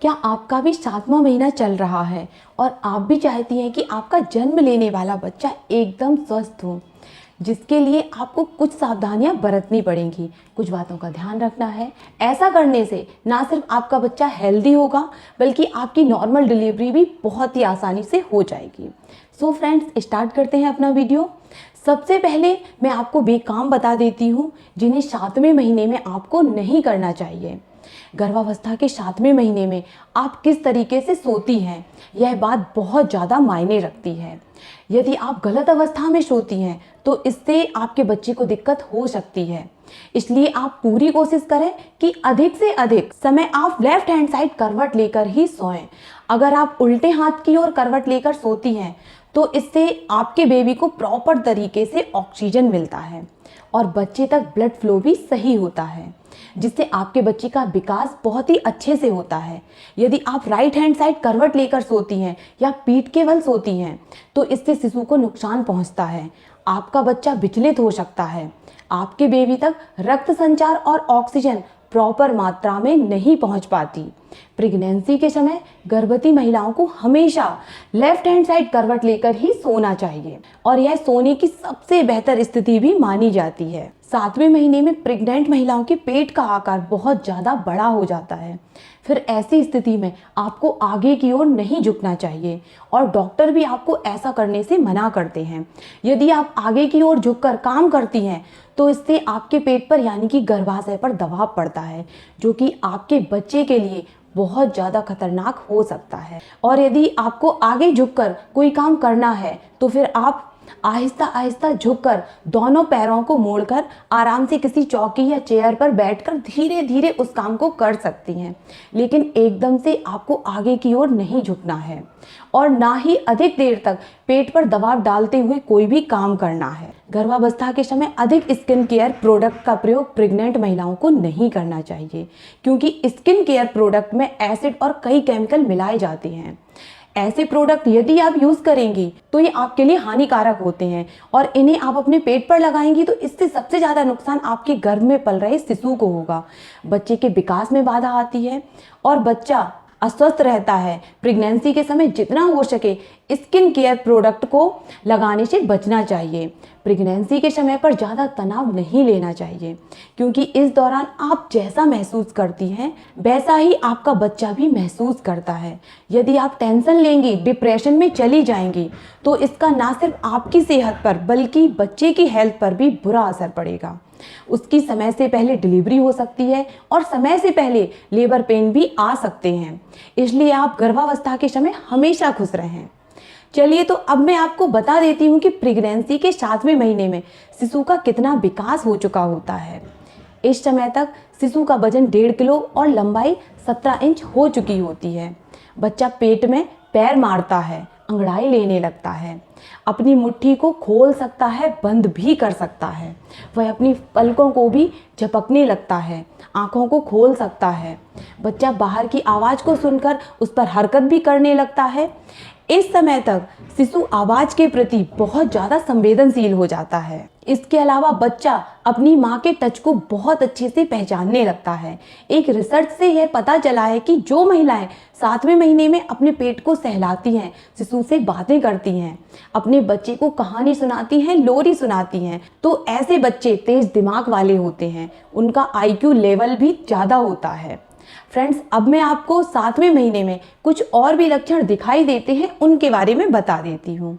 क्या आपका भी 7वां महीना चल रहा है और आप भी चाहती हैं कि आपका जन्म लेने वाला बच्चा एकदम स्वस्थ हो, जिसके लिए आपको कुछ सावधानियां बरतनी पड़ेंगी, कुछ बातों का ध्यान रखना है। ऐसा करने से ना सिर्फ आपका बच्चा हेल्दी होगा, बल्कि आपकी नॉर्मल डिलीवरी भी बहुत ही आसानी से हो जाएगी। सो फ्रेंड्स, स्टार्ट करते हैं अपना वीडियो। सबसे पहले मैं आपको वे काम बता देती हूँ जिन्हें 7वें महीने में आपको नहीं करना चाहिए। गर्भावस्था के 7वें महीने में आप किस तरीके से सोती हैं, यह बात बहुत ज़्यादा मायने रखती है। यदि आप गलत अवस्था में सोती हैं तो इससे आपके बच्चे को दिक्कत हो सकती है। इसलिए आप पूरी कोशिश करें कि अधिक से अधिक समय आप लेफ्ट हैंड साइड करवट लेकर ही सोएं। अगर आप उल्टे हाथ की ओर करवट लेकर सोती हैं तो इससे आपके बेबी को प्रॉपर तरीके से ऑक्सीजन मिलता है और बच्चे तक ब्लड फ्लो भी सही होता है, जिससे आपके बच्चे का विकास बहुत ही अच्छे से होता है। यदि आप राइट हैंड साइड करवट लेकर सोती हैं या पीठ के बल सोती हैं तो इससे शिशु को नुकसान पहुंचता है। आपका बच्चा विचलित हो सकता है, आपके बेबी तक रक्त संचार और ऑक्सीजन प्रॉपर मात्रा में नहीं पहुंच पाती। प्रेगनेंसी के समय गर्भवती महिलाओं को हमेशा लेफ्ट हैंड साइड करवट लेकर ही सोना चाहिए और यह सोने की सबसे बेहतर स्थिति भी मानी जाती है। 7वें महीने में प्रेग्नेंट महिलाओं के पेट का आकार बहुत ज़्यादा बड़ा हो जाता है। फिर ऐसी स्थिति में आपको आगे की ओर नहीं झुकना चाहिए और डॉक्टर भी आपको ऐसा करने से मना करते हैं। यदि आप आगे की ओर झुककर काम करती हैं तो इससे आपके पेट पर यानी कि गर्भाशय पर दबाव पड़ता है, जो कि आपके बच्चे के लिए बहुत ज़्यादा खतरनाक हो सकता है। और यदि आपको आगे झुककर कोई काम करना है तो फिर आप आहिस्ता आहिस्ता झुककर दोनों पैरों को मोड़कर आराम से किसी चौकी या चेयर पर बैठकर धीरे धीरे उस काम को कर सकती हैं, लेकिन एकदम से आपको आगे की ओर नहीं झुकना है और ना ही अधिक देर तक पेट पर दबाव डालते हुए कोई भी काम करना है। गर्भावस्था के समय अधिक स्किन केयर प्रोडक्ट का प्रयोग प्रेग्नेंट महिलाओं को नहीं करना चाहिए, क्योंकि स्किन केयर प्रोडक्ट में एसिड और कई केमिकल मिलाए जाते हैं। ऐसे प्रोडक्ट यदि आप यूज़ करेंगी तो ये आपके लिए हानिकारक होते हैं और इन्हें आप अपने पेट पर लगाएंगी तो इससे सबसे ज़्यादा नुकसान आपके गर्भ में पल रहे शिशु को होगा। बच्चे के विकास में बाधा आती है और बच्चा अस्वस्थ रहता है। प्रेगनेंसी के समय जितना हो सके स्किन केयर प्रोडक्ट को लगाने से बचना चाहिए। प्रेगनेंसी के समय पर ज़्यादा तनाव नहीं लेना चाहिए, क्योंकि इस दौरान आप जैसा महसूस करती हैं वैसा ही आपका बच्चा भी महसूस करता है। यदि आप टेंशन लेंगी, डिप्रेशन में चली जाएंगी तो इसका ना सिर्फ आपकी सेहत पर बल्कि बच्चे की हेल्थ पर भी बुरा असर पड़ेगा। उसकी समय से पहले डिलीवरी हो सकती है और समय से पहले लेबर पेन भी आ सकते हैं। इसलिए आप गर्भावस्था के समय हमेशा खुश रहें। चलिए, तो अब मैं आपको बता देती हूँ कि प्रेगनेंसी के 7वें महीने में शिशु का कितना विकास हो चुका होता है। इस समय तक शिशु का वजन 1.5 किलो और लंबाई 17 इंच हो चुकी होती है। बच्चा पेट में पैर मारता है, अंगड़ाई लेने लगता है, अपनी मुट्ठी को खोल सकता है, बंद भी कर सकता है। वह अपनी पलकों को भी झपकने लगता है, आँखों को खोल सकता है। बच्चा बाहर की आवाज़ को सुनकर उस पर हरकत भी करने लगता है। इस समय तक शिशु आवाज़ के प्रति बहुत ज़्यादा संवेदनशील हो जाता है। इसके अलावा बच्चा अपनी माँ के टच को बहुत अच्छे से पहचानने लगता है। एक रिसर्च से यह पता चला है कि जो महिलाएं 7वें महीने में अपने पेट को सहलाती हैं, शिशु से बातें करती हैं, अपने बच्चे को कहानी सुनाती हैं, लोरी सुनाती हैं, तो ऐसे बच्चे तेज दिमाग वाले होते हैं, उनका IQ लेवल भी ज़्यादा होता है। फ्रेंड्स, अब मैं आपको 7वें महीने में कुछ और भी लक्षण दिखाई देते हैं, उनके बारे में बता देती हूँ।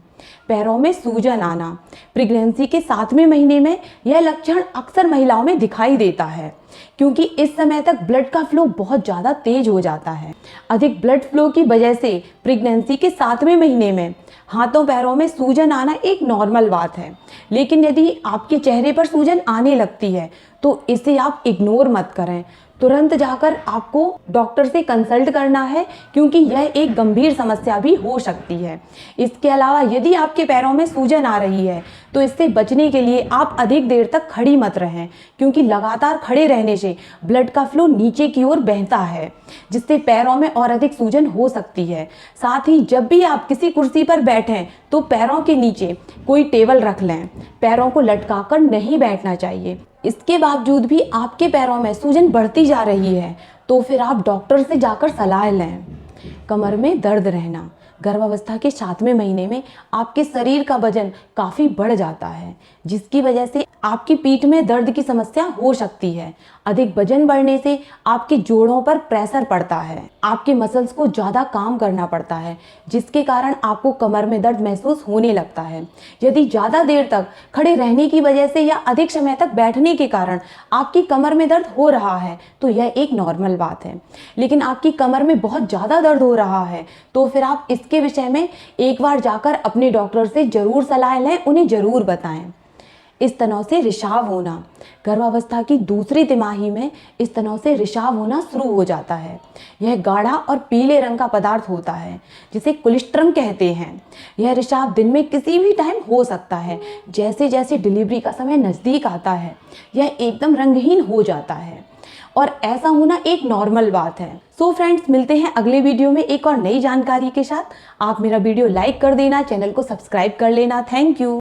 पैरों में सूजन आना। प्रेगनेंसी के 7वें महीने में यह लक्षण अक्सर महिलाओं में दिखाई देता है, क्योंकि इस समय तक ब्लड का फ्लो बहुत ज़्यादा तेज हो जाता है। अधिक ब्लड फ्लो की वजह से प्रेगनेंसी के 7वें महीने में हाथों पैरों में सूजन आना एक नॉर्मल बात है, लेकिन यदि आपके चेहरे पर सूजन आने लगती है तो इसे आप इग्नोर मत करें। तुरंत जाकर आपको डॉक्टर से कंसल्ट करना है, क्योंकि यह एक गंभीर समस्या भी हो सकती है। इसके अलावा यदि आपके पैरों में सूजन आ रही है तो इससे बचने के लिए आप अधिक देर तक खड़ी मत रहें, क्योंकि लगातार खड़े रहने से ब्लड का फ्लो नीचे की ओर बहता है, जिससे पैरों में और अधिक सूजन हो सकती है। साथ ही जब भी आप किसी कुर्सी पर बैठें तो पैरों के नीचे कोई टेबल रख लें। पैरों को लटकाकर नहीं बैठना चाहिए। इसके बावजूद भी आपके पैरों में सूजन बढ़ती जा रही है तो फिर आप डॉक्टर से जाकर सलाह लें। कमर में दर्द रहना, गर्भावस्था के 7वें महीने में आपके शरीर का वजन काफ़ी बढ़ जाता है, जिसकी वजह से आपकी पीठ में दर्द की समस्या हो सकती है। अधिक वजन बढ़ने से आपके जोड़ों पर प्रेशर पड़ता है, आपके मसल्स को ज़्यादा काम करना पड़ता है, जिसके कारण आपको कमर में दर्द महसूस होने लगता है। यदि ज़्यादा देर तक खड़े रहने की वजह से या अधिक समय तक बैठने के कारण आपकी कमर में दर्द हो रहा है तो यह एक नॉर्मल बात है। लेकिन आपकी कमर में बहुत ज़्यादा दर्द हो रहा है तो फिर आप इसके विषय में एक बार जाकर अपने डॉक्टर से ज़रूर सलाह लें, उन्हें ज़रूर बताएं। स्तनों से रिसाव होना, गर्भावस्था की दूसरी तिमाही में स्तनों से रिसाव होना शुरू हो जाता है। यह गाढ़ा और पीले रंग का पदार्थ होता है जिसे कोलेस्ट्रम कहते हैं। यह रिसाव दिन में किसी भी टाइम हो सकता है। जैसे जैसे डिलीवरी का समय नज़दीक आता है यह एकदम रंगहीन हो जाता है और ऐसा होना एक नॉर्मल बात है। सो फ्रेंड्स, मिलते हैं अगले वीडियो में एक और नई जानकारी के साथ। आप मेरा वीडियो लाइक कर देना, चैनल को सब्सक्राइब कर लेना। Thank you.